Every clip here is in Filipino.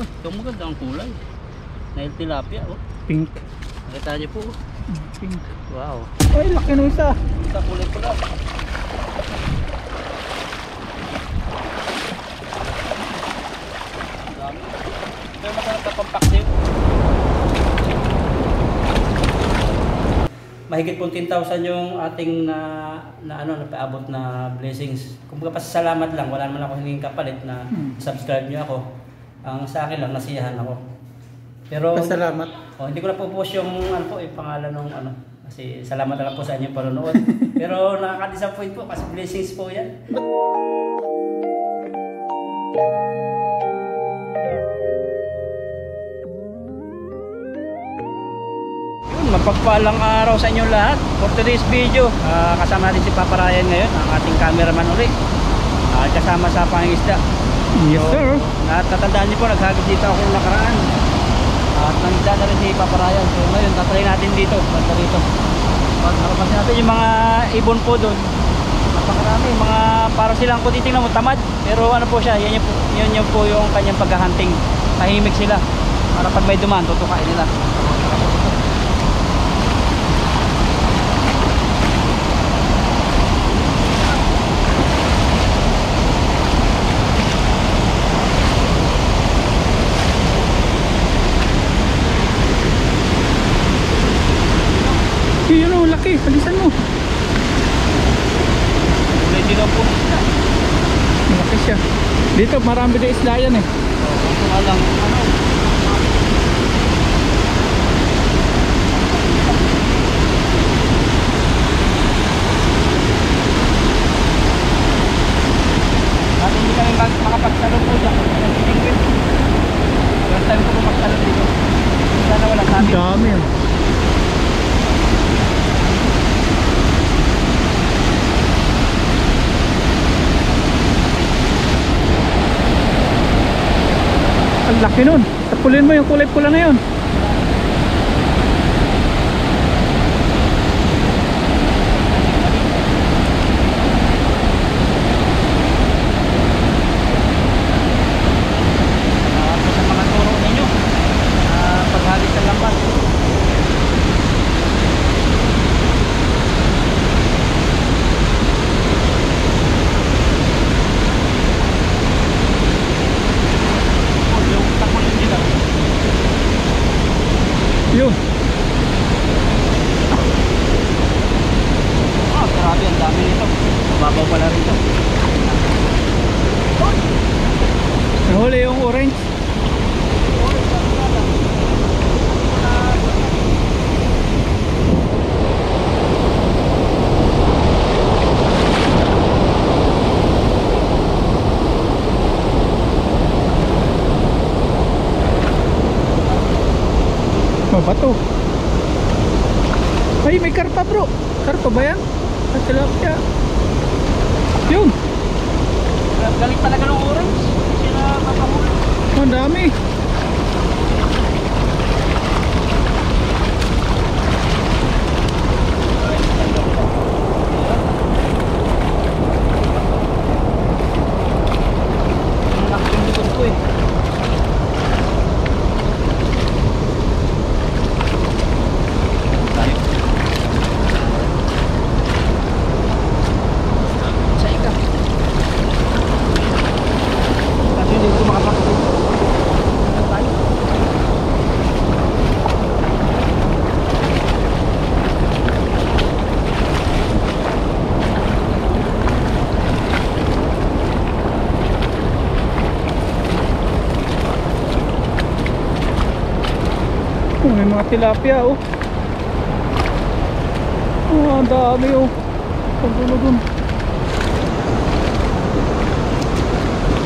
Oh, ito maganda ang kulay. Nail tilapia, oh. Pink. Nakita niyo po. Pink. Wow. Ay, laki nung isa. Ito kulay pula. Dami. Ito yung masarap na pampaktiw. Mahigit po 10,000 yung ating napaabot na blessings. Kumbaga pasasalamat lang, wala naman ako hinging kapalit na subscribe niyo ako. Ang sa akin lang, nasiyahan ako. Pero Pasalamat. hindi ko na po post yung pangalan ng kasi salamat na lang po sa inyong panonood. Pero nakaka-disappoint po kasi blessings po yan. Mapagpalang araw sa inyong lahat. For today's video, kasama natin si Papa Ryan ngayon, ang ating cameraman uli. Kasama sa pangingisda. Yes, sir. Natatandaan niyo po, naghagis dito ako ng nakaraan. At nangisda na rin si Papa Ryan. So ngayon, tatry natin dito. Basta dito. Nakapansin natin yung mga ibon po doon. Napakarami. Mga parang silang kung titingnan mo, tamad. Pero ano po siya, yun po yung kanyang paghahunting. Tahimik sila. Para pag may dumaan, tutukain nila. Yun o, laki. Palisan mo. Kulay din ang po. Malaki siya. Dito marami din isla yan eh. Ito nga lang, at hindi kami makapagsalong po dyan. First time ko magsalong dito. Sana wala sabi. Ang dami oh. Ang laki nun. Tapulin mo yung kulay pula na yun. Sa mga turo ninyo, paghagis ng lampas. Yun. Grabe, ang dami nito. Mababaw pala rin ito. Nahuli yung orange. Bato. Ay, may karpa bro. Karpa ba yan? At tilapia. Yun. Galing talaga ng orange. Sila kapahuli. Ang dami. Ang laki yung likod ko eh. May mga tilapia oh. Oh, ang dami oh. Pagdulog.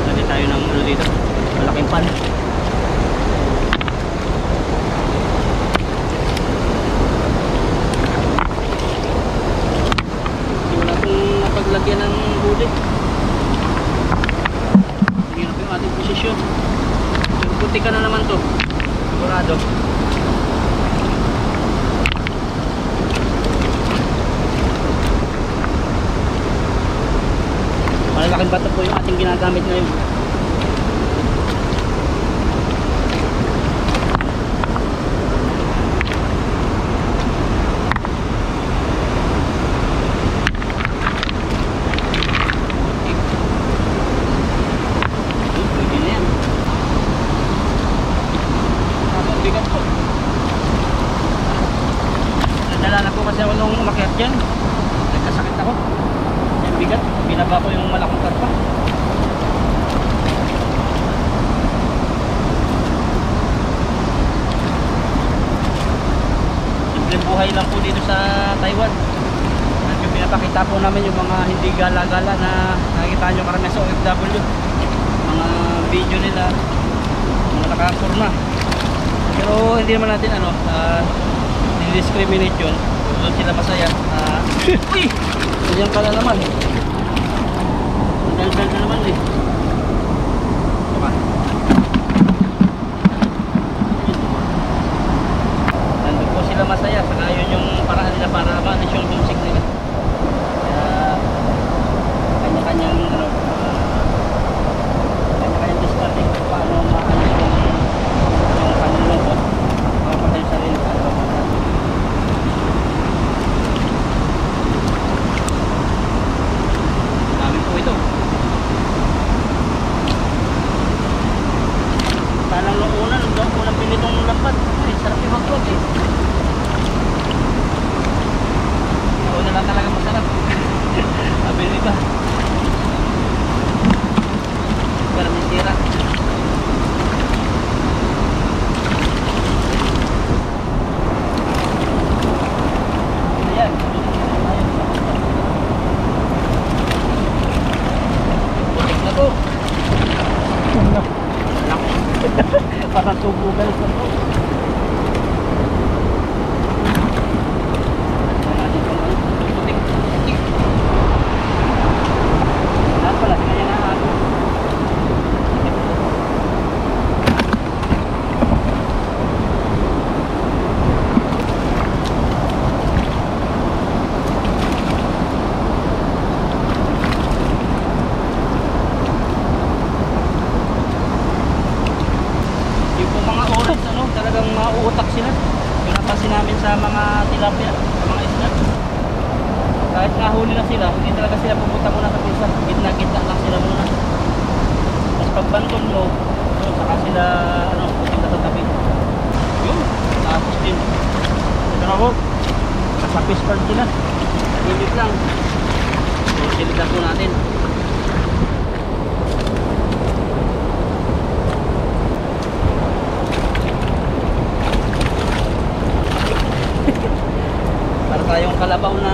Lagi tayo ng dito. Malaking pan. Hindi wala pong napaglagyan ng huli. Tingnan natin yung ating posisyon. Puti ka na naman to. Sigurado. Malalaking bato po yung ating ginagamit ngayon. nung umakyat dyan, nagkasakit ako. Yung bigat, binaba ko yung malaking karpa. Simpleng buhay lang po dito sa Taiwan. Yung pinapakita po namin yung mga hindi gala-gala na nakikita nyo karamihan sa OFW. Mga video nila, mga nakakurma. Pero hindi naman natin discriminate yun. Doon sila masaya. Uy! Ganyan pala naman. Dal-dal na naman eh. Ito ka. Nandun po sila masaya. Saka yun yung paraan nila para maalis yung homesick nila. Kaya kanya-kanyang kanya-kanyang discarding kung paano maalis yung panlulungkot. Mapatay yung sarili sa loob natin. Dami po ito. Parang nung unang pinitong lambat. Ay, sarap yung magwag eh. Ako na lang talaga masarap. Sabi nyo iba. Pero may tira. Ayan. Putik na to. Ano? Parang tubugal sa to. Putik. Lahat pala, kaya nga ako. Yung po mga oras, talagang mauutak sila. Pinapansin namin sa mga tilapia, sa mga isda. Kahit nahuli na sila, hindi talaga sila pupunta muna sa pisa. Gitna-gitna lang sila muna. Tapos pagbanton mo, saka sila, pupunta sa tabi. Yun, tapos din. Ito na po, nasa fish pond sila. Nahimik lang. So, silitan po natin. Para tayong kalabaw na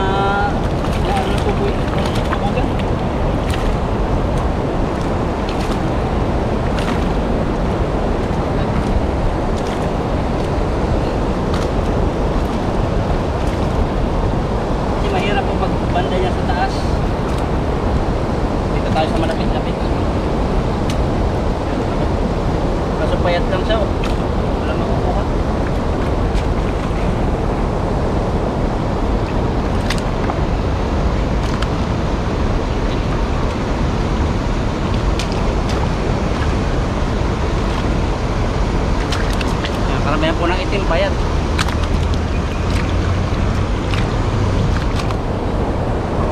tubugan. Kasi mahirap po pagbanda niya sa taas. Dito tayo sa malapit-lapit. Kaso payat lang siya. Wala makukuha. Karamihan po ng itim payat.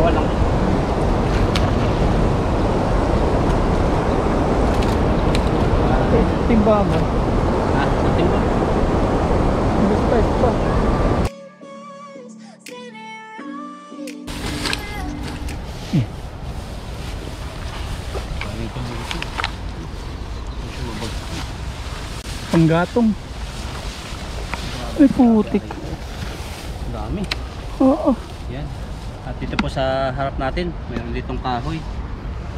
Walang Timba mo. itim ba? Basta pa. Panggatong. Ay putik. Dami. Oo. Yan. At dito po sa harap natin, mayroon ditong kahoy.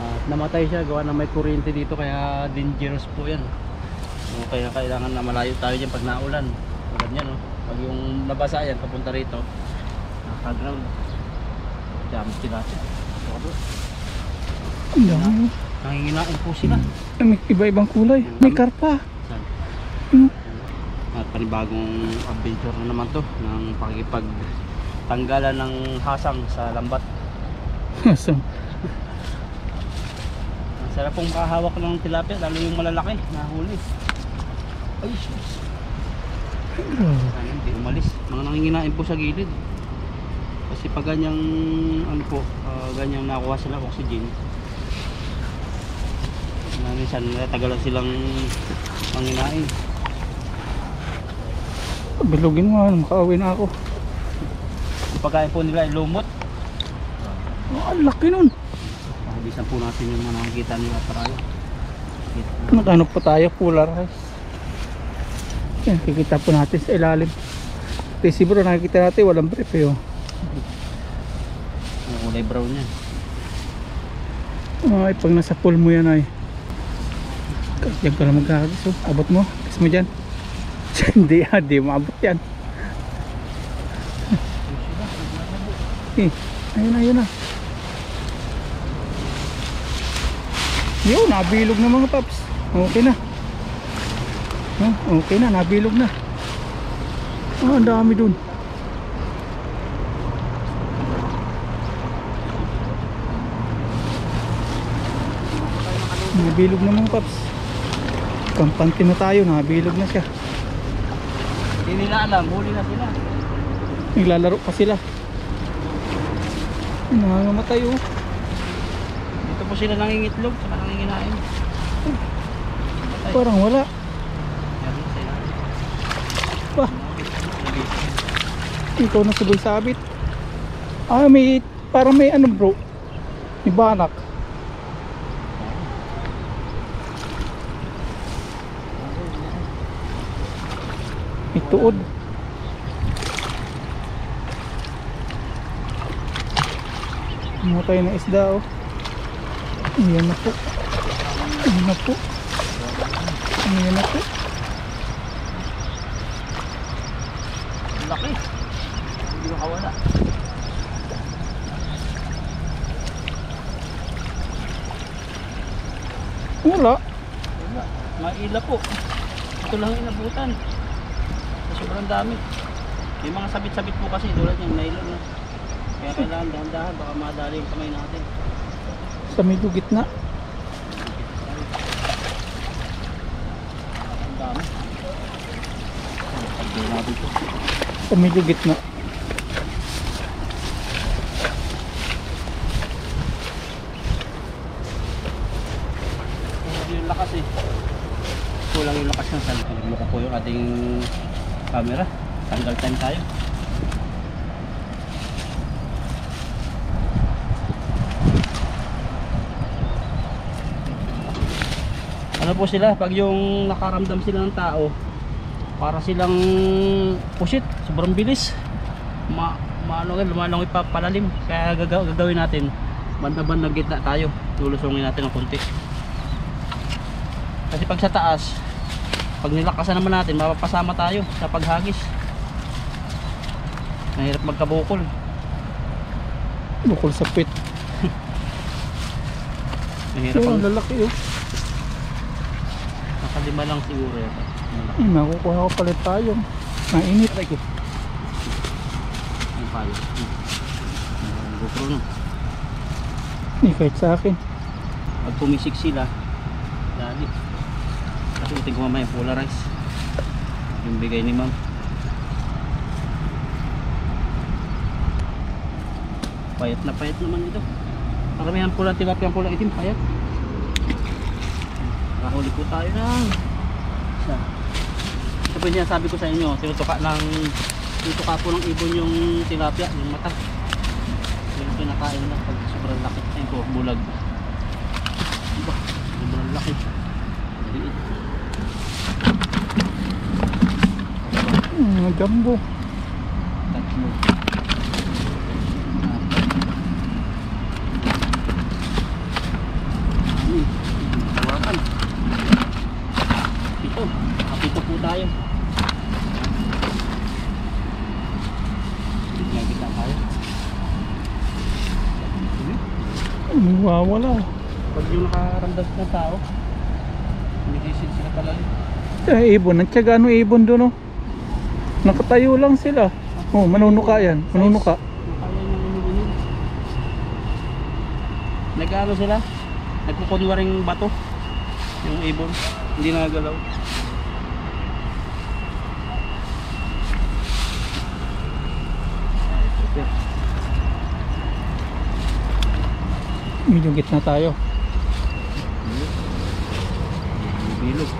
At namatay siya, gawa na may kuryente dito, kaya dangerous po yan. So, kaya kailangan na malayo tayo dyan pag naulan. Tulad yan, pag yung nabasa yan, papunta rito, naka-ground. Damage sila natin. Ang dami. Nanginginain po sila. May iba-ibang kulay. May karpa. Saan? Hmm. At panibagong adventure na naman to ng pakikipagtanggalan ng hasang sa lambat. Hasang. Sarap pong makahawak ng tilapia, lalo yung malalaki na huli. Ay, sus. Sana hindi umalis. Mga nanginginain po sa gilid. Kasi pag ganyang ganyang nakuha sila oxygen, minsan natagalan silang manginain. Bilugin mo, makauwi na ako. pagkain po nila ay lumot. Oh, ang laki nun. Pakibisan po natin yung mga nakikita nila parayo. Nagano po tayo, polarized. Yan, kikita po natin sa ilalim. Kasi bro, nakikita natin walang brief eh. Oh. Ang kulay brown yan. Ay, pag nasa pool mo yan ay. Diyan ka lang magkakagis. Oh. Abot mo, kiss mo dyan. Hindi maabot yan. Eh, ayun na. Yun, nabilog na mga paps. Okay na. Okay na, nabilog na. Oh, ang dami dun. Nabilog na mga paps. Kampante na tayo, nabilog na siya. Hindi nila alam, huli na sila. Naglalaro pa sila. Nangangamatay oh. Dito po sila nangingitlog, saka nanginginain. Parang wala. Meron sila. Pa. Ikaw na sabay sabit. Ah, may parang may ano bro. May banak. May tuod. Matay na isda oh. Ayan na po. Ayan na po. Ayan na po. Ang laki. Hindi makawala. Wala. Wala. Maila po. Ito lang inabutan. Sobrang dami. May mga sabit-sabit po kasi tulad yung nylon. No? Kaya kailangan dahan-dahan baka madali yung kamay natin. Sa medyo gitna. Ang dami. Pagdating natin po. Sa medyo gitna. Hindi yung lakas eh. Kulang yung lakas ng salita. Nagmuka po yung ating camera. Tanggal time tayo. Ano po sila, pag yung nakaramdam sila ng tao, para silang pusit, sobrang bilis. Lumalong ipapalalim. Kaya gagawin natin, banda-bandang gitna tayo. Lulusungin natin ng konti. Kasi pag sa taas, pag nilakasan naman natin, mapapasama tayo sa paghagis. Mahirap magkabukol. Bukol sa pit. Mahirap ang lalaki oh. nakalima lang siguro yun. Nakukuha ko palit tayo. Mainit. Aray ko. Ang payo. Ang GoPro no. Kahit sa akin. Pag pumisik sila, dali. Kasi uting ko mamaya polarize. Yung bigay ni ma'am. Payat naman ito. Maramihan po lang tilapia, pulang itim, payat. Nakahuli po tayo ng isa. Ito po yung sabi ko sa inyo, tinutuka po ng ibon yung tilapia, yung mata. Yung pinakain na pag sobrang laki. Ayun po, bulag. Diba? Sobrang laki. Jumbo. Tatlo. Hawakan. Kapito po tayo. Kita tayo. Wala. Pag yung nakaramdam ng tao, umiisid sila palalim. Ibon. Nagtyaga ano ibon doon oh. Nakatayo lang sila. Oh, manunuka yan. Manunuka. Nag-ano sila? Nagkukunwaring bato. Yung ibon. Hindi nagagalaw. Medyo gitna tayo. Bilog.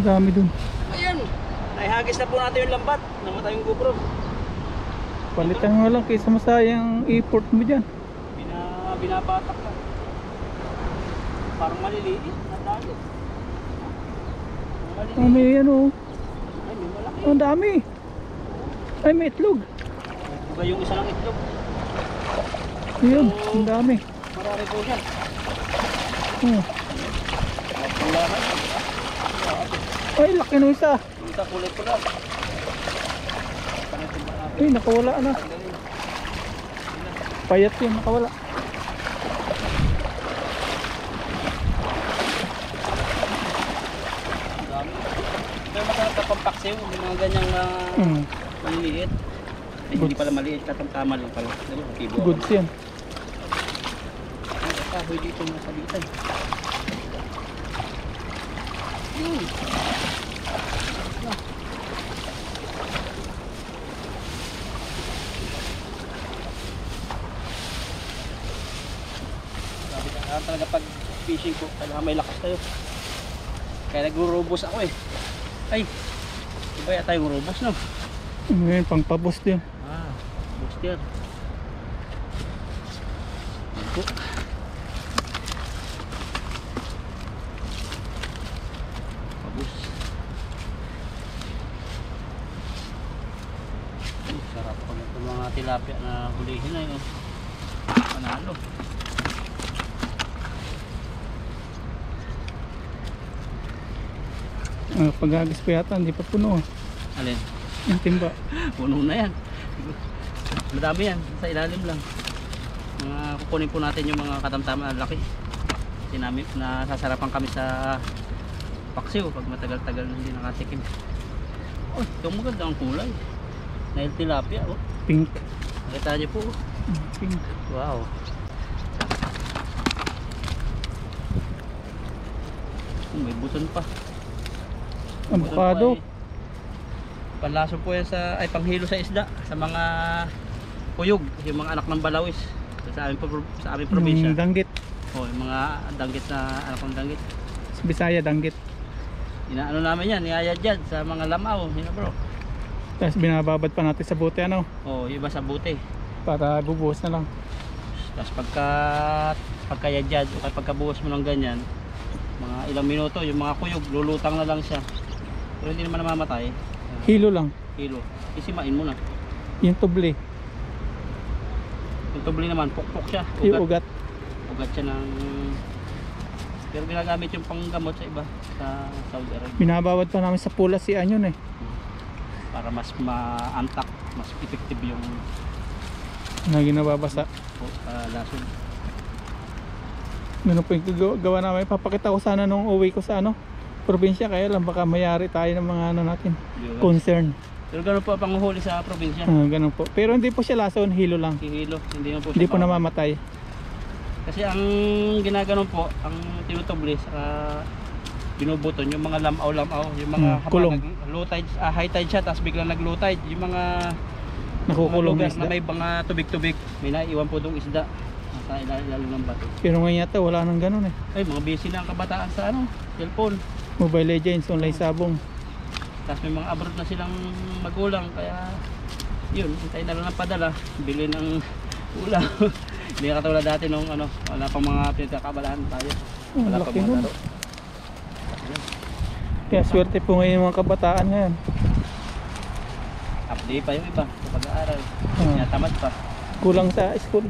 Ang dami dun. Ayan. Naihagis na po natin yung lambat. Namatay yung GoPro. Palitan mo lang kaysa masayang i-port mo dyan. Binabatak na. Parang maliliit. Ang dami. Maliliit. Oh, may ano. Ay, may malaki. Ang dami. Ay, may itlog. Iba yung isa lang itlog. Ayun, ang dami. Marami po siya. Oh. Wala na. Ay, laki nung isa. Yung isa kulay pula. Ay, nakawala na. Payat yun, nakawala. Ang dami. Pero masarap na pampaksiw. Yung mga ganyang maliliit. Ay, hindi pala maliit. Tatang-tama lang pala. Goods yan. Kahoy dito mga sabitan. Yun. Sabi ka talaga pag fishing ko, kailangan may lakas tayo. Kaya nag-robos ako eh. Ay, iba yata yung robos no? Ngayon, pang pabos din. Ah, booster. Ito. Pabos. Sarap pa ng mga tilapia na hulihin na yun. Panalo. Pag-agis pa yata, hindi pa puno. Alin? Yung timba. Puno na yan. Madami yan. Sa ilalim lang. Kukunin po natin yung mga katamtaman na laki. Kasi namin, nasasarapan kami sa paksiw pag matagal-tagal na hindi nakatikim. Oh, ito maganda ang kulay. Nail tilapia. Oh. Pink. Nakita niyo po. Oh. Pink. Wow. Oh, may buton pa. Avocado. Panlaso po yan sa, ay panghilo sa isda. Sa mga kuyog. Yung mga anak ng balawis. Sa aming probinsya. Yung danggit. Oh, yung mga danggit na anak ng danggit. Sa Bisaya, danggit. Inaano namin yan, niyayadyad sa mga lamaw, yun na bro. Tapos binababad pa natin sa bote, ano? Oh, yung iba sa buti. Para bubuhos na lang. Tapos pagkayadyad o pagkabuhos mo ng ganyan, mga ilang minuto, yung mga kuyog, lulutang na lang siya. Pero hindi naman namamatay. Hilo lang. Kilo. Isimain mo na. Yung tubli. Yung tubli naman, pukpok siya. Yung ugat. Ugat siya ng... Pero ginagamit yung panggamot sa iba, sa Saudi Arabia. Binabawad pa namin sa pula si Anyon eh. Para mas ma-antak, mas effective yung Na ginababasa. lason. Ganun po yung gawa namin. Papakita ko sana nung uwi ko sa ano, probinsya. Kaya lang baka mayari tayo ng mga ano natin. Concern. Pero gano'n po ang panguhuli sa probinsya. Ganun po. Pero hindi po siya lason, hilo lang. Hihilo, hindi mo po Hindi siya po namamatay. Kasi ang ginaganon po, ang tinutubli sa binubuton, yung mga lamaw-lamaw, yung mga kulong. Low tide, high tide siya, tapos biglang nag-low tide, yung mga Nakukulong lugar na isda. na may mga tubig-tubig, may naiwan po dong isda sa ilalim ng bato. Pero ngayon yata wala nang ganun eh. Ay, mga busy na ang kabataan sa ano, cellphone. Mobile Legends, online sabong. Tapos may mga abroad na silang magulang, kaya yun, hintayin na lang ng padala, bili ng ulam. Hindi ka katulad dati nung ano, wala pang mga pinagkakabalahan tayo. Wala pang Laki mga nun. laro. Kaya swerte po ngayon yung mga kabataan ngayon. Update pa yung iba sa pag-aaral. Ah. Tamad pa. Kulang sa school.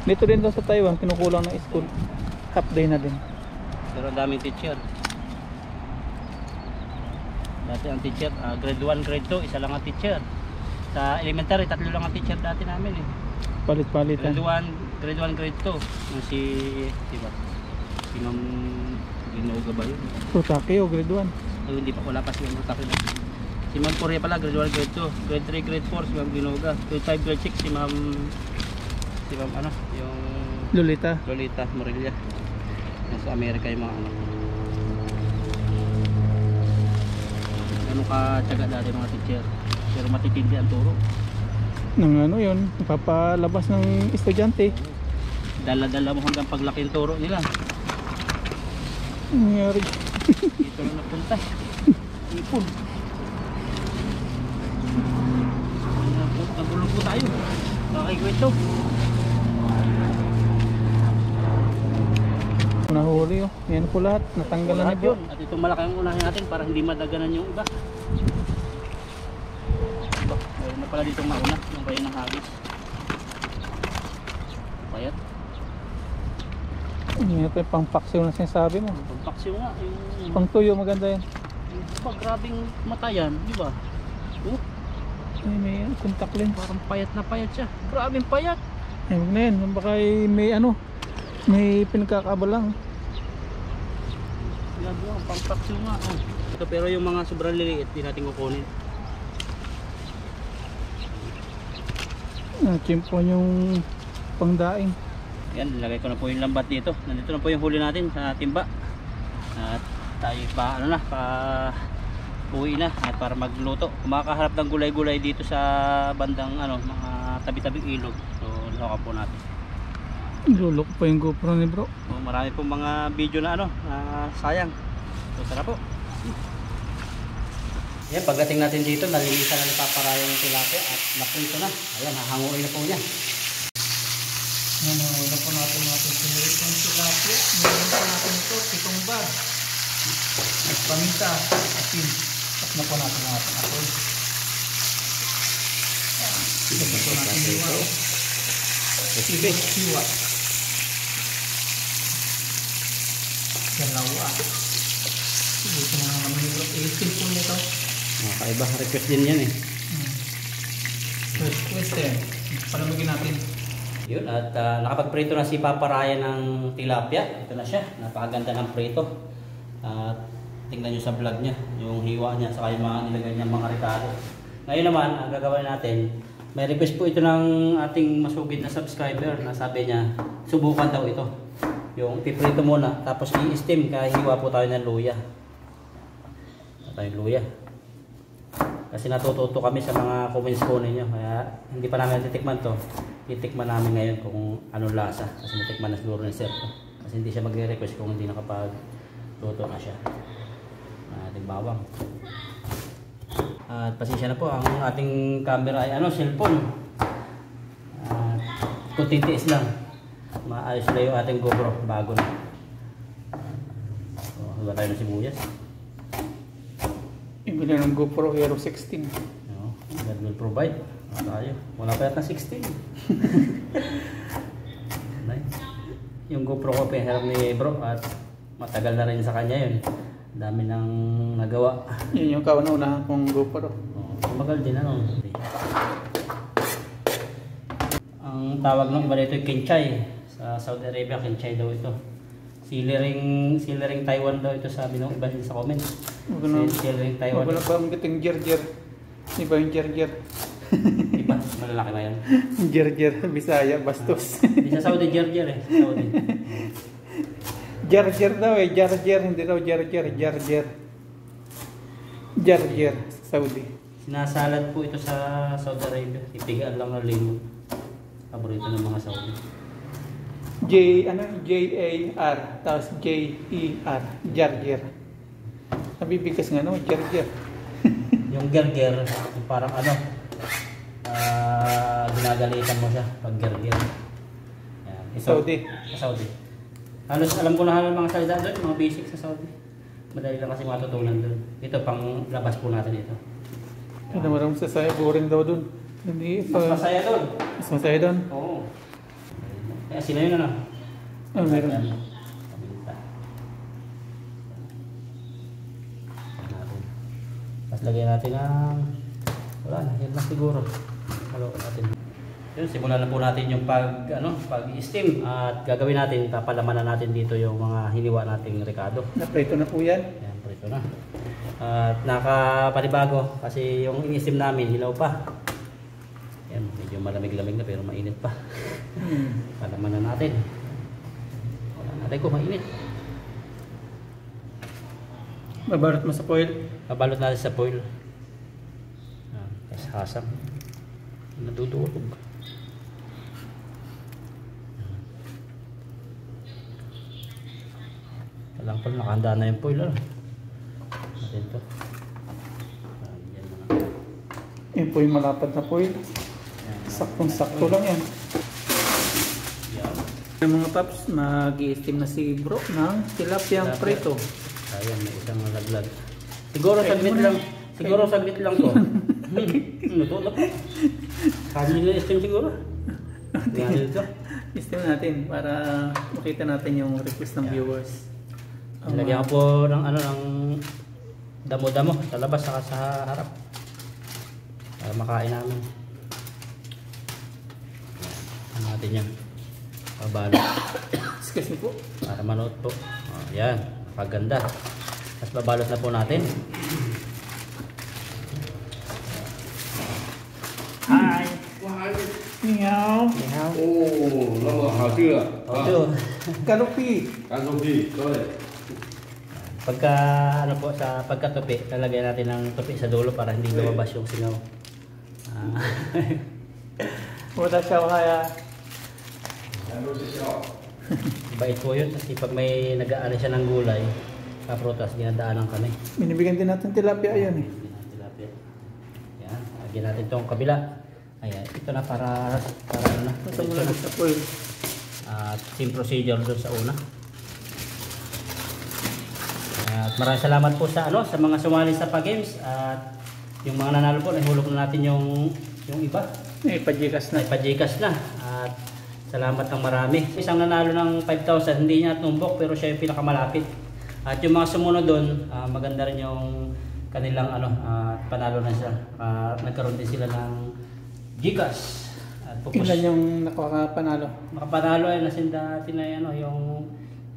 Dito din daw sa Taiwan, kinukulang na school. Half day na din. Pero ang daming teacher. Dati ang teacher, grade 1, grade 2, isa lang ang teacher. Sa elementary, 3 lang ang teacher dati namin eh. Palit-palitan. Grade 1, grade 2. Yung diba? Si Ma'am Ginoga ba yun? Protake o grade 1. Ay, hindi pa, wala pa si Ma'am Rutaki na. Si Ma'am Korea pala, grade 1, grade 2. Grade 3, grade 4, si Ma'am Ginoga. Grade 5, grade 6, si Ma'am ano, yung Lolita. Lolita Morilla. Nasa Amerika yung mga ano. Ganun ka tiyaga dati mga teacher. Pero matitindi ang turo. Nang ano yun, papalabas ng estudyante. Dala-dala mo hanggang paglaki ang turo nila. Nangyari. Dito na napunta. Ipon. Nagulong po tayo. Nakikwento. Nahuli oh. Yan po lahat. Natanggal na ni bro. At itong malaki ang unahin natin para hindi madaganan yung iba. Diba? Meron na pala ditong mauna. Yung kayo ng hagis. Payat. Yan ito yung pang paksiw na sinasabi mo. Pagpaksiw nga. Yung, Pang tuyo maganda yan. diba, grabing mata yan. Diba? Oh, Ay, may contact lens. parang payat na payat siya. Grabing payat. Ay, wag na yan. Baka may ano. May pinagkakabalang. Grabe nga, pang-paksiw nga. Oh. Ito, pero yung mga sobrang liliit, di natin kukunin. Chimpon yung pangdaing. Yan, nilagay ko na po yung lambat dito. Nandito na po yung huli natin sa timba. At tayo pa, ano na, pa uwi na at para magluto. Kumakaharap ng gulay-gulay dito sa bandang ano, mga tabi-tabing ilog. So, loka po natin. Lulok pa yung GoPro ni bro. So, marami po mga video na ano, na sayang. So, tara po. Yan, pagdating natin dito, nalinisan na napaparaya ng tilapia at naprito na. Ayan, hahanguin na po niya. Yan, una po natin sinulid yung tilapia. Meron pa natin ito, 7 bag. At paminta, asin. At na po natin ang ating apoy. Ito po natin hiwa. Hiwa. Dalawa. Ito na naman yung 18 po nito. Kakaiba, request din yan eh. First question. Palamigin natin. Yun, at nakapagprito na si Papa Ryan ng tilapia. Ito na siya, napakaganda ng prito. At tingnan nyo sa vlog niya, yung hiwa niya, saka yung mga nilagay niya mga rekado. Ngayon naman, ang gagawin natin, may request po ito ng ating masugid na subscriber na sabi niya, subukan daw ito. Yung ipiprito muna, tapos i-steam, kaya hiwa po tayo ng luya. Tayong luya. Kasi natututo kami sa mga comments po ninyo, kaya hindi pa namin titikman to. Titikman namin ngayon kung anong lasa, kasi natikman na siguro ni Sir to. Kasi hindi siya magre-request kung hindi nakapag-luto na siya. Ating bawang. At pasensya na po, ang ating camera ay cellphone. Kunting tiis lang. Maayos na yung ating GoPro, bago na. So, hiwa tayo ng sibuyas. Ibili ng GoPro Hero 16. No, God will provide. Tayo. Wala pa yata 16. Yung GoPro ko pinahiram ni bro at matagal na rin sa kanya yun. Dami nang nagawa. Yun yung kauna-unahan kong GoPro. Tumagal din ano. Ang tawag ng iba dito ay Kenchay. Sa Saudi Arabia, Kenchay daw ito. Silering Taiwan daw ito, sabi ng iba din sa comment. Silering Taiwan. Wala pa ang gating Gerger. Iba yung Gerger. Iba, malalaki ba yan? Gerger, Bisaya, Bastos. Di sa Saudi, Gerger eh. Saudi. Gerger daw eh, Gerger, hindi daw Gerger, Gerger. Gerger, Saudi. Sinasalad po ito sa Saudi Arabia. Ipigaan lang ng limon. Paborito ng mga Saudi. Jar, tapos Jer, Gerger. Nabibigas nga no, Gerger. Yung gerger, yung parang ginagalitan mo siya pag gerger. Yan. Saudi. Sa Saudi. Halos alam ko na halos mga salita doon, mga basic sa Saudi. Madali lang kasi matutunan doon. Ito pang labas po natin ito. Ano marang sasaya, boring daw dun. Hindi Mas masaya doon. Mas masaya dun. Oo. Kaya sila yun Meron. Paminta. Tapos lagyan natin ng wala na, yan lang siguro. Halo natin. Yun, simulan na po natin yung pag-steam at gagawin natin, papalamanan natin dito yung mga hiniwa nating rekado. Naprito na po yan. Yan, prito na. At nakapanibago kasi yung in-steam namin, hilaw pa. Yan, medyo malamig-lamig na pero mainit pa. Palamanan natin. Wala natin kung mainit. Babalot mo sa foil. Babalot natin sa foil. Tapos hasang. Nadudurog. Alam pala, nakahanda na yung foil. Ano? Natin to. Yan na. Yan po yung malapad na foil. Saktong-sakto lang yan. Yan. Yung mga paps, mag-i-steam na si bro ng tilapia prito. Ayan, may isang laglag. Siguro saglit lang. Siguro saglit lang to. Luto na po. Kaya nila steam siguro. Tingnan dito. I-steam natin para makita natin yung request ng viewers. Nilagyan ko po ng ano ng damo-damo sa labas saka sa harap. Para makain namin. Ano natin yan? Pabalot. Excuse me po. Para manood po. Yan. Napaganda. Tapos babalot na po natin. Hi! Meow! 哦，那么好吃啊！ Ito. Kalupi! 干酥皮，对。 Pagka ano po sa pagkatupi, lalagyan natin ng tupi sa dulo para hindi lumabas yung singaw. Wala siya kaya. Bait po yun kasi pag may nag-aano siya ng gulay, kaprutas, dinadaanan kami. Binibigyan din natin tilapia yun eh. Tilapia. Yan, lagyan natin itong kabila. Ayan, ito na para ano na. Ito mula sa foil. At same procedure doon sa una. At maraming salamat po sa sa mga sumali sa pa-games at yung mga nanalo po, nahulog na natin yung iba. Pajikas na. Ay pajikas na. At salamat ng marami. Isang nanalo ng 5,000, hindi niya tumbok pero siya yung pinakamalapit. At yung mga sumunod doon, maganda rin yung kanilang panalo na sila. Nagkaroon din sila ng Gcash. At Ilan yung nakapanalo? makapanalo ay nasinda natin na yung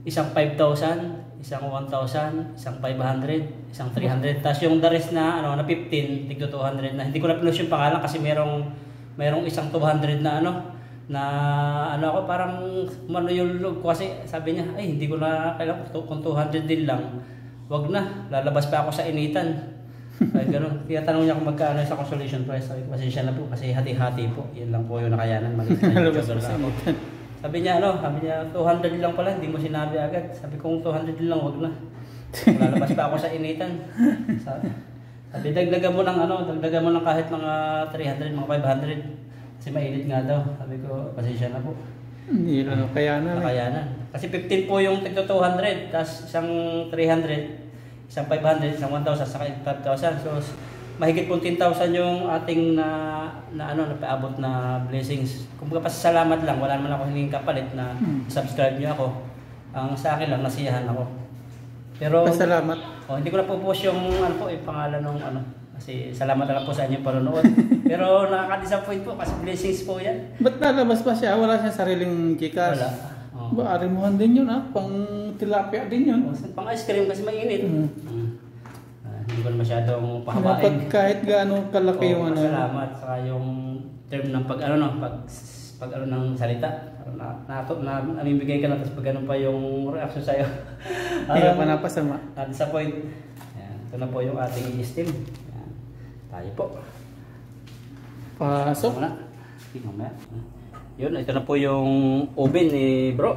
isang 5,000, isang 1,000, isang 500, isang 300. Tapos yung the rest na na 15, tigto 200 na. Hindi ko na pinost yung pangalan kasi merong isang 200 na ako parang manuyulog ko kasi sabi niya, ay hindi ko na kailangan kung 200 din lang. Wag na, lalabas pa ako sa initan. Ay gano'n. Kaya tanong niya kung magkano sa consolation prize. Sabi ko, pasensya na po kasi hati-hati po. Yan lang po yung nakayanan. Lalabas pa sa initan. Sabi niya 200 lang pala, hindi mo sinabi agad. Sabi ko, 200 lang, wag na. Lalabas pa ako sa initan. Sabi, dagdagan mo ng kahit mga 300, mga 500. Kasi mainit nga daw. Sabi ko, pasensya na po. Hindi lang kayanan. Nakayanan. Kasi 15 po yung tigto 200, tapos isang 300, isang 500, isang 1,000, saka 5,000. So, mahigit po 10,000 yung ating napaabot na blessings. Kumbaga pasasalamat lang, wala naman ako hinging kapalit na subscribe niyo ako. Ang sa akin lang, nasiyahan ako. Pero, Pasalamat. hindi ko na po post yung pangalan ng kasi salamat na lang po sa inyong panonood. Pero nakaka-disappoint po kasi blessings po yan. Ba't lalabas pa siya? Wala siyang sariling Gcash. Wala. Oh. Ba, arimuhan din yun pang tilapia din yun. Pang ice cream kasi mainit. Hindi ko na masyadong Dapat pahabain. kahit gaano kalaki yung Salamat saka yung term ng pag ng salita. Namimigay ka na tapos pag ganun pa yung reaction sa'yo. Hindi ka pa napasama. Na-disappoint. Yan. Ito na po yung ating i-steam. Yan. Tayo po. Pasok. Muna. Mamaya. Yun, ito na po yung oven ni bro.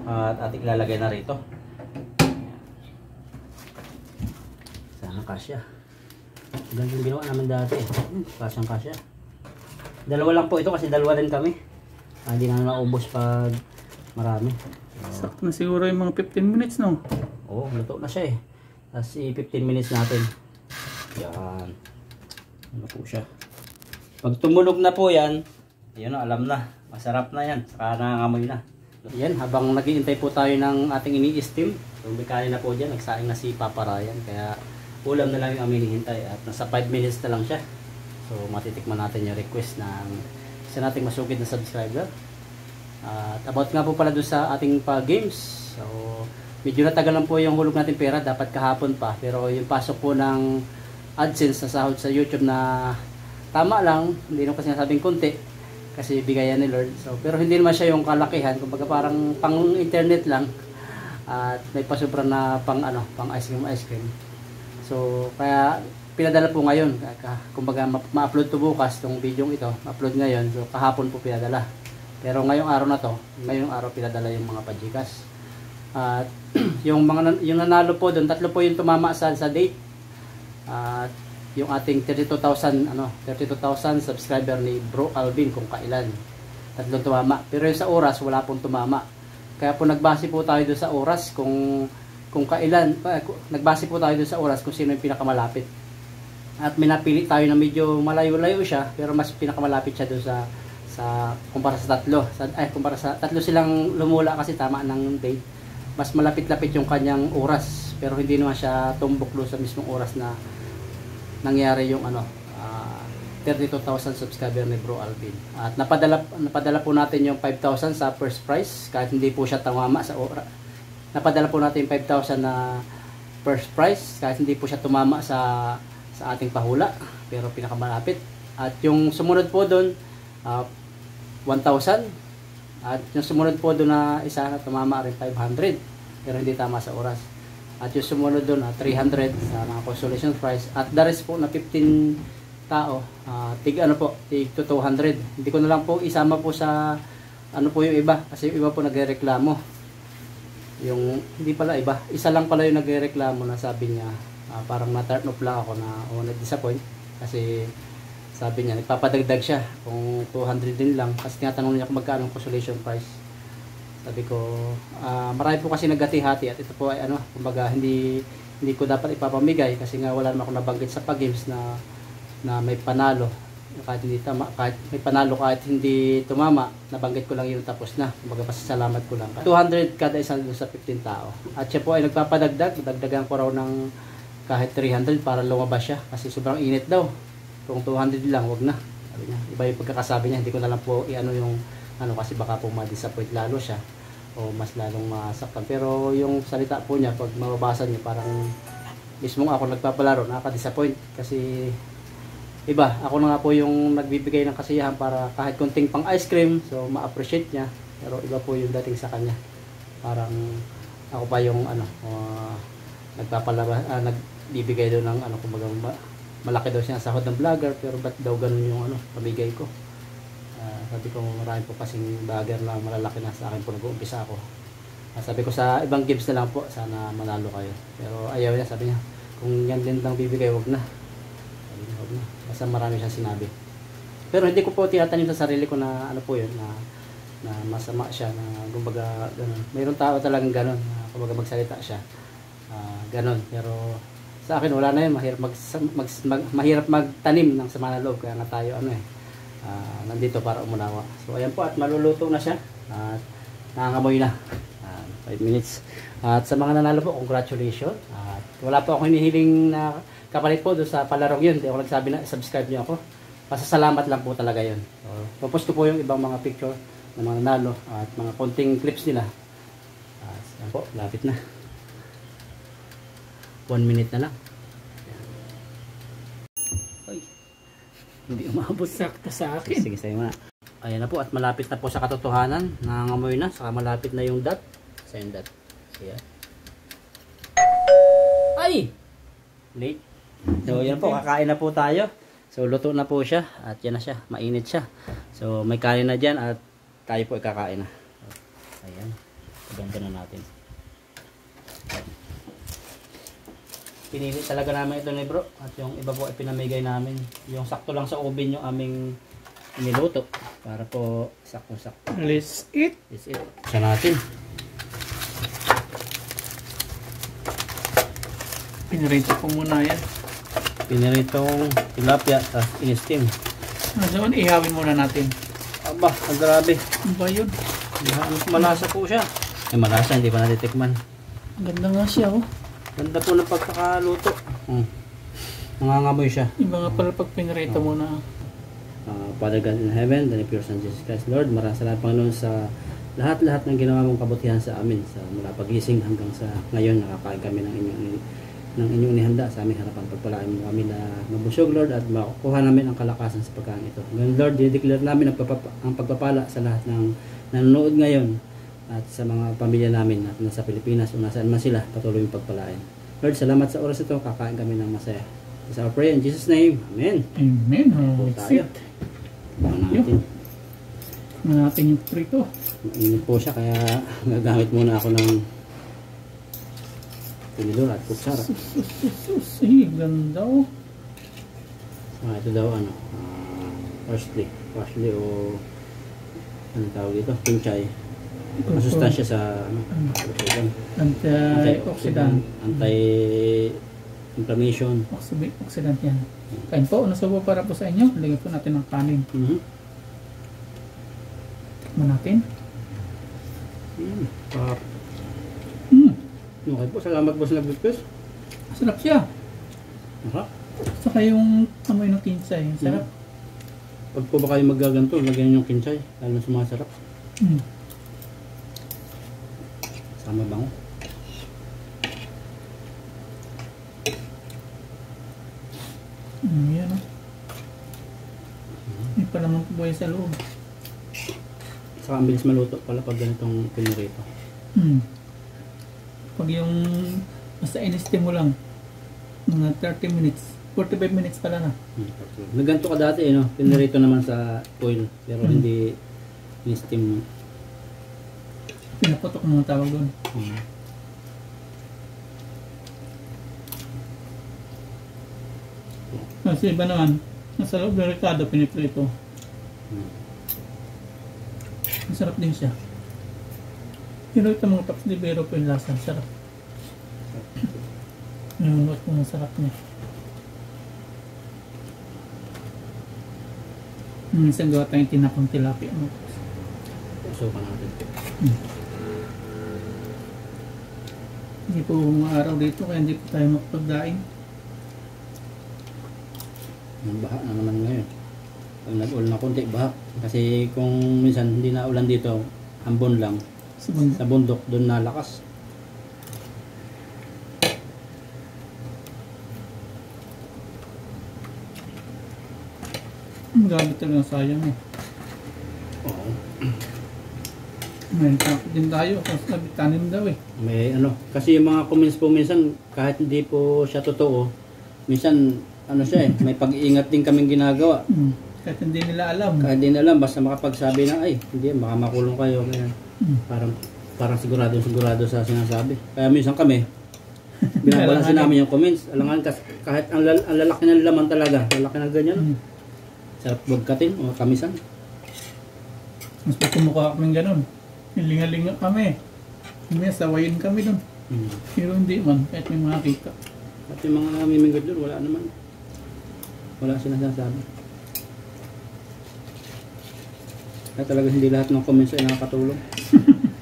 At ating ilalagay na rito. Sana kasya. Ganun yung ginawa namin dati. Kasyang kasya. Dalawa lang po ito kasi dalawa din kami. Hindi na naubos pag marami. Sakto na siguro yung mga 15 minutes, no? Oo, luto na siya eh. Tapos 15 minutes natin. Yan. Ano po siya. Pag tumunog na po yan, yun na, alam na. Masarap na yan. Saka nangangamoy na. Yan, habang naghihintay po tayo ng ating ini-steam. Yung may kanin na po dyan, nagsaing na si Papa Ryan. Kaya ulam na lang yung aming hinihintay. At nasa 5 minutes na lang siya. So matitikman natin yung request ng isa nating masugid na subscriber. At about nga po pala doon sa ating pa-games. So medyo natagalan po yung hulog natin pera. Dapat kahapon pa. Pero yung pasok po ng AdSense sa sahod sa YouTube na tama lang. Hindi naman kasi nasabing konti. Kasi bigayan ni Lord. So, pero hindi naman siya yung kalakihan. Kumbaga parang pang internet lang. At may pasubra na pang ice cream. So kaya pinadala po ngayon. Kumbaga ma-upload to bukas tong video ito. Ma-upload ngayon. So kahapon po pinadala. Pero ngayong araw na to, ngayong araw pinadala yung mga pajikas. At yung nanalo po doon, 3 po yung tumama sa date. At yung ating 32,000 subscriber ni Bro Alvin kung kailan. 3 tumama. Pero yung sa oras wala pong tumama. Kaya po nagbase po tayo doon sa oras kung kailan. Nagbase po tayo doon sa oras kung sino yung pinakamalapit. At minapili tayo na medyo malayo-layo siya, pero mas pinakamalapit siya doon sa kumpara sa 3. Kumpara sa 3 silang lumula kasi tama ng date. Mas malapit-lapit yung kanyang oras, pero hindi naman siya tumbok doon sa mismong oras na nangyari yung 32,000 subscriber ni Bro Alvin. At napadala po natin yung 5,000 sa first prize kahit hindi po siya tumama sa oras. Napadala po natin yung 5,000 na first prize kahit hindi po siya tumama sa ating pahula, pero pinakamalapit. At yung sumunod po doon 1,000, at yung sumunod po doon na isa na tumama rin 500 pero hindi tama sa oras. At yung sumunod doon 300 sa mga consolation prize. At the rest po na 15 tao, tig 200. Hindi ko na lang po isama po sa po yung iba, kasi yung iba po nagrereklamo. Yung hindi pala iba, isa lang pala yung nagrereklamo na sabi niya parang na-turn off lang ako na na-disappoint kasi sabi niya nagpapadagdag siya kung 200 din lang kasi tinatanong niya kung magkano ang consolation prize. Sabi ko marami po kasi naghati-hati at ito po ay kumbaga hindi ko dapat ipapamigay kasi nga wala naman ako nabanggit sa pag-games na may panalo kahit hindi tama, kahit may panalo kahit hindi tumama, nabanggit ko lang yun tapos na. Kumbaga pasasalamat ko lang. 200 kada isang sa 15 tao. At siya po ay nagpapadagdag, dagdagan ko raw ng kahit 300 para lumabas siya kasi sobrang init daw. Kung 200 lang, wag na. Sabi niya, iba yung pagkakasabi niya, hindi ko na lang po yung kasi baka po ma-disappoint lalo siya o mas lalong masaktan. Pero yung salita po niya, pag mababasa niya, parang mismong ako nagpapalaro, nakaka-disappoint kasi iba, ako na nga po yung nagbibigay ng kasiyahan para kahit konting pang ice cream, so ma-appreciate niya. Pero iba po yung dating sa kanya. Parang ako pa yung nagbibigay doon ng kumbaga malaki daw siya sahod ng vlogger, pero ba't daw ganun yung pamigay ko. Sabi ko marami po kasing vlogger na malalaki na sa akin po nag-uumpisa ako. Sabi ko sa ibang games na lang po, sana manalo kayo. Pero ayaw niya, sabi niya, kung yan din lang bibigay, wag na. Sabi niya, wag na. Basta marami siyang sinabi. Pero hindi ko po tinatanim sa sarili ko na po yun, na masama siya, na kumbaga ganun. Mayroong tao talagang ganun, na kumbaga magsalita siya. Ganun. Pero sa akin wala na yun, mahirap magtanim ng sama na loob, kaya nga tayo nandito para umunawa. So ayan po, at maluluto na siya at nangangamoy na 5 minutes. At sa mga nanalo po, congratulations. At wala po akong hinihiling na kapalit po doon sa palarong yun. Hindi ako nagsabi na subscribe niyo ako, pasasalamat lang po talaga yun. So popost ko po yung ibang mga picture ng mga nanalo at mga konting clips nila. Ayan po, lapit na, 1 minute na lang. Ay, hindi umabot. Sakto sa akin. Sige, sa'yo muna. Ayan na po, at malapit na po sa katotohanan. Nangangamoy na, saka malapit na yung dot. Sa yung dot. Siya. Ay! Late. So, yan po, kakain na po tayo. So, luto na po siya. At yan na siya, mainit siya. So, may kanin na dyan at tayo po ikakain na. Ayan. Ganda na natin. Pinili talaga namin ito ni Bro. At yung iba po ay pinamigay namin. Yung sakto lang sa oven yung aming niluto. Para po sakto-sakto. Let's eat. Let's eat. Siya natin. Pinirito ko muna yan. Piniritong tilapia at in-steam. Doon, ihawin muna natin. Aba, ang grabe. Ano ba yun? Malasa po siya. Eh, malasa, hindi pa natitikman. Ganda nga siya, oh. Ganda po ng pagkakaluto. Nangangamoy siya. Iba nga pala pag pinirito muna. Father God in heaven, the pure Son Jesus Christ, Lord, maraming salamat Panginoon sa lahat-lahat ng ginawa mong kabutihan sa amin. Sa mula pagising hanggang sa ngayon, nakakain kami ng inyong inihanda sa aming harapan. Pagpalain mo kami na mabusog, Lord, at makukuha namin ang kalakasan sa pagkain ito. Ngayon, Lord, dineclare namin ang pagpapala sa lahat ng nanonood ngayon at sa mga pamilya namin at nasa Pilipinas o nasaan man sila, patuloy yung pagpalain. Lord, salamat sa oras ito, kakain kami ng masaya. It's our prayer in Jesus' name. Amen. Amen. Let's eat. Natin. Natin yung prito. Mainit po siya, kaya gagamit muna ako ng Tinidor at kutsara. Ganda oh. Ito daw ano, parsley. Parsley o ano tawag dito? Pinchay. Masustansya sa ano, Antioxidant. Anti-inflammation. Oxidant yan. Kain po, nasubo para po sa inyo. Lagyan po natin ng kanin. Tikman natin. Okay po, salamat po sa nag-request. Sarap siya. Masarap. Saka yung amoy ng kinsay. Sarap. Pag po ba kayo magaganto, lagyan yung kinchay. Lalo na sumasarap. Sama bango. Yan o. May pa naman buhay sa loob. Saka ang bilis maluto pala pag ganitong pinirito. Pag yung basta in-steam mo lang, mga 30 minutes, 45 minutes pala na. Naganto ka dati, no? Pinirito naman sa oil, pero hindi in-steam. Pinaputok mo ang tawag doon. Kasi iba naman, nasa loob ng ricado, piniprito. Masarap din siya. Pero ito mga taps de bero po yung lasa. Sarap. Yung lot mo masarap niya. Minsan gawa tayong tinapang tilapia mo. So pa natin. Hindi po araw dito kaya hindi po tayo makapagdaing. Baha na naman ngayon. Pag nag-ulan na konti, baha. Kasi kung minsan hindi na ulan dito, ambon lang. Sa bundok, doon nalakas. Gamit talaga sayang eh. Oo. May takot din tayo kasi sabi tanim daw eh. May ano, kasi yung mga comments po minsan, kahit hindi po siya totoo, minsan, ano siya eh, may pag-iingat din kaming ginagawa. Kahit hindi nila alam. Kahit hindi alam, basta makapagsabi na, ay, hindi, baka makulong kayo. Kaya, parang sigurado sa sinasabi. Kaya minsan kami, binabalansin namin yung comments. Alangan, kahit ang lalaki ng laman talaga, lalaki na ganyan. Sarap bagkatin o kamisan. Mas pag kumukha kaming ganun. Hilinga-linga kami. May sawayin kami dun. Pero hindi man, kahit may mga kita. At yung mga namimingod doon, wala naman. Wala sinasabi. Kaya talaga hindi lahat ng comments ay nakakatulong.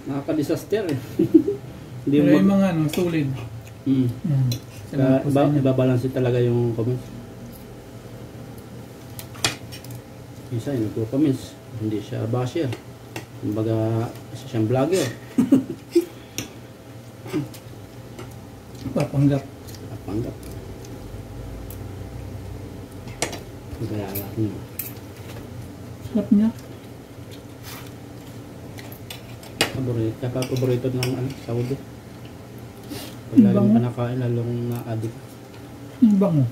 Nakaka-disaster eh. Hindi Pero yung mga ano, solid. Kaya ibabalansin talaga yung comments. Isa yung nagko-comments, hindi siya basher. Kumbaga, isa siyang vlogger. Papanggap. Papanggap. Kaya natin yun. Sarap niya. Paborito ng ano, Saudi. Pag laging panakain, lalong na-addict. Ang bango.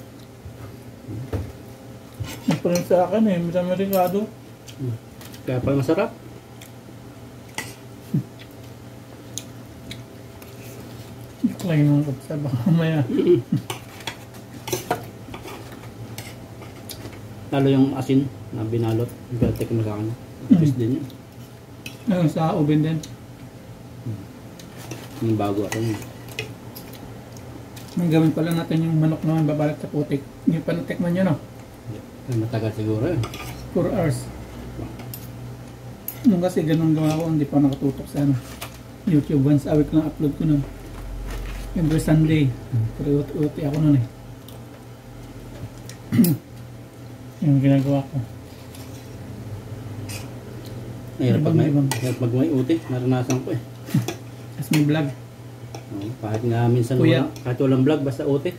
Ito rin sa akin eh, may ricado. Kaya pala masarap. Iklay mo ko sa baka maya. Lalo yung asin na binalot. Ibalatik mo sa akin. Tapos din yun. Ayun, sa oven din. Yung bago ako yun. May gawin pala natin yung manok naman babalik sa putik. Hindi pa natikman nyo no? Matagal siguro yun. 4 hours. Nung kasi ganun gawa ko, hindi pa nakatutok sa ano. YouTube, once a week lang upload ko nun. Every Sunday. Pero uti ako nun eh. Yung ginagawa ko. Hirap pag may uti, naranasan ko eh. Tapos may vlog. Kahit nga minsan kahit walang vlog, basta uti.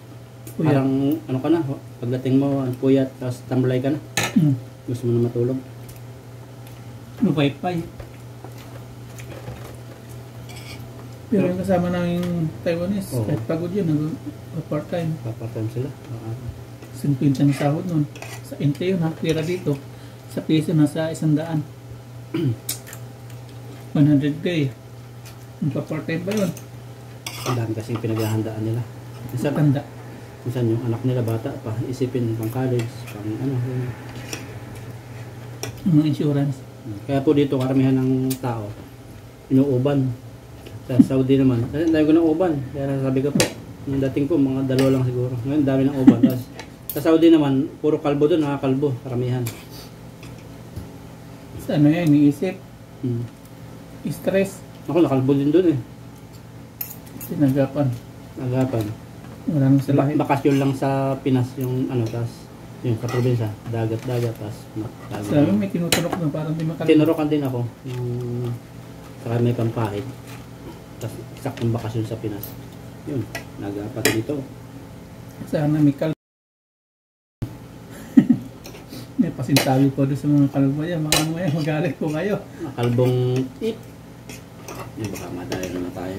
Puyat. Parang ano ka na, pagdating mo, puyat, tapos tamlay ka na. Gusto mo na matulog. Lupay-pay. Pero yung kasama namin Taiwanese, kahit pagod yun, nag-part-time. Pa-part-time sila. 50 na sahod nun. Sa Inte yun ha, tira dito. Sa piso nasa 100. 100k. Magpa-part-time pa yun. Ang dami kasing pinaghahandaan nila. Minsan, Tanda. minsan yung anak nila bata pa, isipin pang college, pang ano. Yun. Yung mga insurance. Kaya po dito karamihan ng tao, inuuban. Sa Saudi naman, dahil ko ng uban. Kaya sabi ko po, yung dating ko, mga 2 lang siguro. Ngayon, dami ng uban. Tapos, sa Saudi naman, puro kalbo doon, nakakalbo, karamihan. Sa ano yan, iniisip. Hmm. Stress. Ako, nakalbo din doon eh. Sinagapan. Agapan. Wala nang sa lahi. Bakasyon lang sa Pinas yung ano, tapos yung sa probinsya, dagat-dagat, tapos Sabi may tinuturok na parang di makalimutan. tinurokan din ako yung saka may pampahid. Tapos saktong bakasyon sa Pinas. Yun, nagapat dito. Sana may may pasintabi ko doon sa mga kalbo yan. Mga ano yan, magalit ko kayo. Nakalbong tip. Yun, baka madaya na tayo.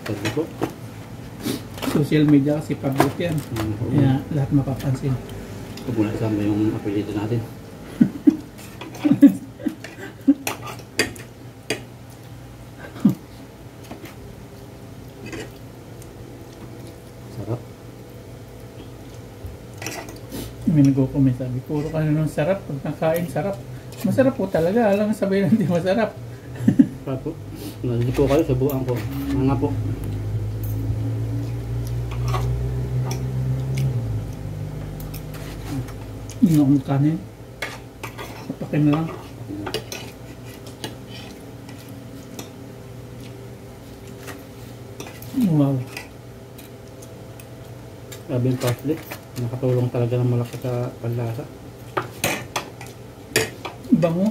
Pagod ko. Social media kasi public yan. Kaya lahat mapapansin. Huwag muna isama yung apelido natin. Sarap. May nag-comment sabi, puro ka na nung sarap. Pag nakain, sarap. Masarap po talaga. Alam nga sabihin hindi masarap. Sarap po. Nandito po kayo sa buang ko. Mga po. Hindi ako magkanin. Kapakin na lang. Wow. Grabe yung parsley. Nakatulong talaga ng malaki sa panlasa. Bango.